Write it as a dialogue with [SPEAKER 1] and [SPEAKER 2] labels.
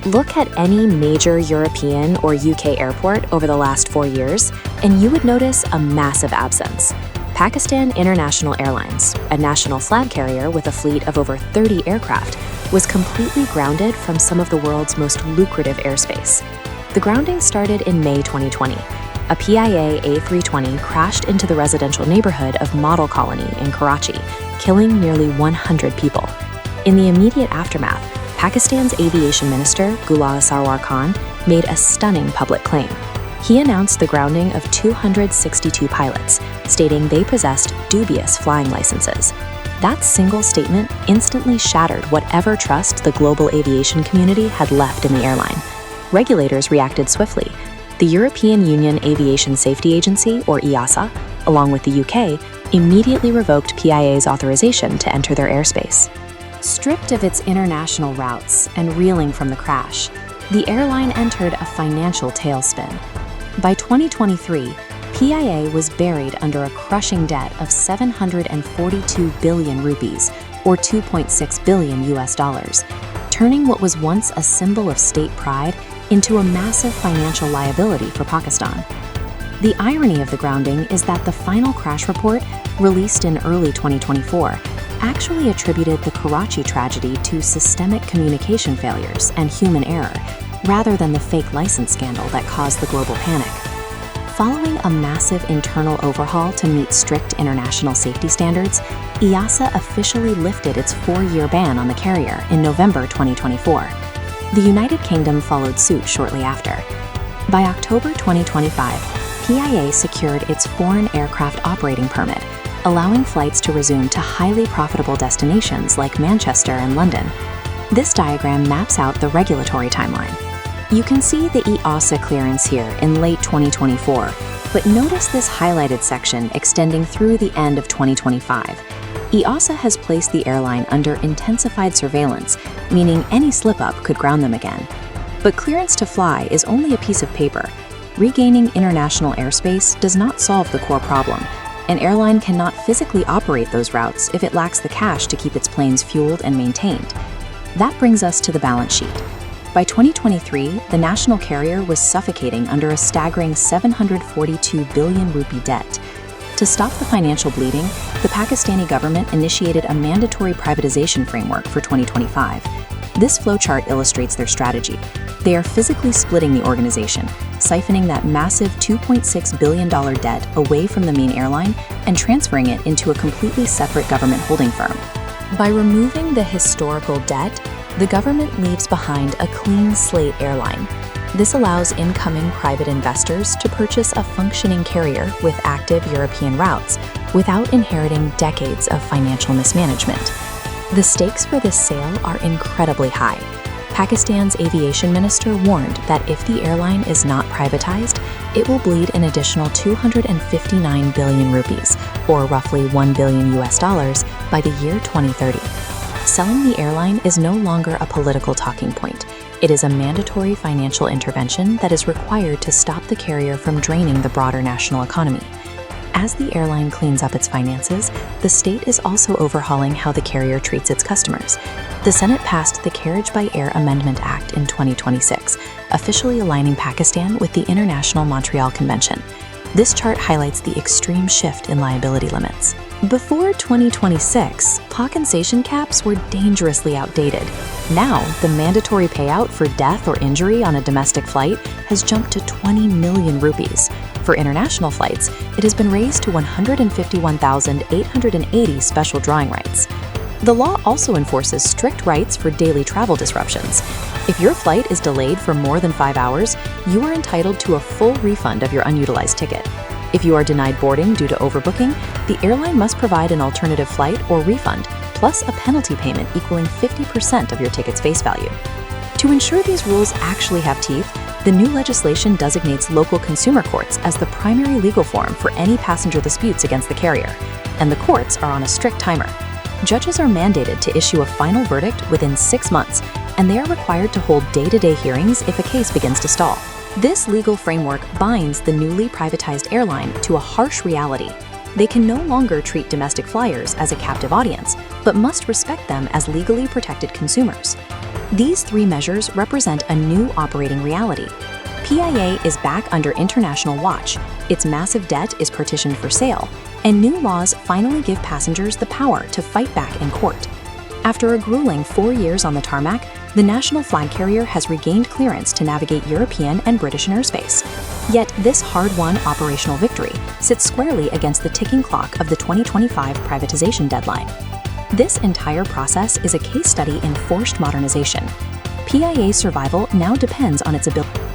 [SPEAKER 1] Look at any major European or UK airport over the last 4 years, and you would notice a massive absence. Pakistan International Airlines, a national flag carrier with a fleet of over 30 aircraft, was completely grounded from some of the world's most lucrative airspace. The grounding started in May 2020. A PIA A320 crashed into the residential neighborhood of Model Colony in Karachi, killing nearly 100 people. In the immediate aftermath, Pakistan's aviation minister, Gulab Sarwar Khan, made a stunning public claim. He announced the grounding of 262 pilots, stating they possessed dubious flying licenses. That single statement instantly shattered whatever trust the global aviation community had left in the airline. Regulators reacted swiftly. The European Union Aviation Safety Agency, or EASA, along with the UK, immediately revoked PIA's authorization to enter their airspace. Stripped of its international routes and reeling from the crash, the airline entered a financial tailspin. By 2023, PIA was buried under a crushing debt of 742 billion rupees, or $2.6 billion, turning what was once a symbol of state pride into a massive financial liability for Pakistan. The irony of the grounding is that the final crash report, released in early 2024, actually attributed the Karachi tragedy to systemic communication failures and human error, rather than the fake license scandal that caused the global panic. Following a massive internal overhaul to meet strict international safety standards, EASA officially lifted its 4-year ban on the carrier in November 2024. The United Kingdom followed suit shortly after. By October 2025, PIA secured its foreign aircraft operating permit, allowing flights to resume to highly profitable destinations like Manchester and London. This diagram maps out the regulatory timeline. You can see the EASA clearance here in late 2024, but notice this highlighted section extending through the end of 2025. EASA has placed the airline under intensified surveillance, meaning any slip-up could ground them again. But clearance to fly is only a piece of paper. Regaining international airspace does not solve the core problem. An airline cannot physically operate those routes if it lacks the cash to keep its planes fueled and maintained. That brings us to the balance sheet. By 2023, the national carrier was suffocating under a staggering 742 billion rupee debt. To stop the financial bleeding, the Pakistani government initiated a mandatory privatization framework for 2025. This flowchart illustrates their strategy. They are physically splitting the organization, siphoning that massive $2.6 billion debt away from the main airline and transferring it into a completely separate government holding firm. By removing the historical debt, the government leaves behind a clean slate airline. This allows incoming private investors to purchase a functioning carrier with active European routes without inheriting decades of financial mismanagement. The stakes for this sale are incredibly high. Pakistan's aviation minister warned that if the airline is not privatized, it will bleed an additional 259 billion rupees, or roughly $1 billion by the year 2030. Selling the airline is no longer a political talking point. It is a mandatory financial intervention that is required to stop the carrier from draining the broader national economy. As the airline cleans up its finances, the state is also overhauling how the carrier treats its customers. The Senate passed the Carriage by Air Amendment Act in 2026, officially aligning Pakistan with the International Montreal Convention. This chart highlights the extreme shift in liability limits. Before 2026, compensation caps were dangerously outdated. Now, the mandatory payout for death or injury on a domestic flight has jumped to 20 million rupees. For international flights, it has been raised to 151,880 special drawing rights. The law also enforces strict rights for daily travel disruptions. If your flight is delayed for more than 5 hours, you are entitled to a full refund of your unutilized ticket. If you are denied boarding due to overbooking, the airline must provide an alternative flight or refund, plus a penalty payment equaling 50% of your ticket's face value. To ensure these rules actually have teeth, the new legislation designates local consumer courts as the primary legal forum for any passenger disputes against the carrier, and the courts are on a strict timer. Judges are mandated to issue a final verdict within 6 months, and they are required to hold day-to-day hearings if a case begins to stall. This legal framework binds the newly privatized airline to a harsh reality. They can no longer treat domestic flyers as a captive audience, but must respect them as legally protected consumers. These three measures represent a new operating reality. PIA is back under international watch, its massive debt is petitioned for sale, and new laws finally give passengers the power to fight back in court. After a grueling 4 years on the tarmac, the national flag carrier has regained clearance to navigate European and British airspace. Yet this hard-won operational victory sits squarely against the ticking clock of the 2025 privatization deadline. This entire process is a case study in forced modernization. PIA's survival now depends on its ability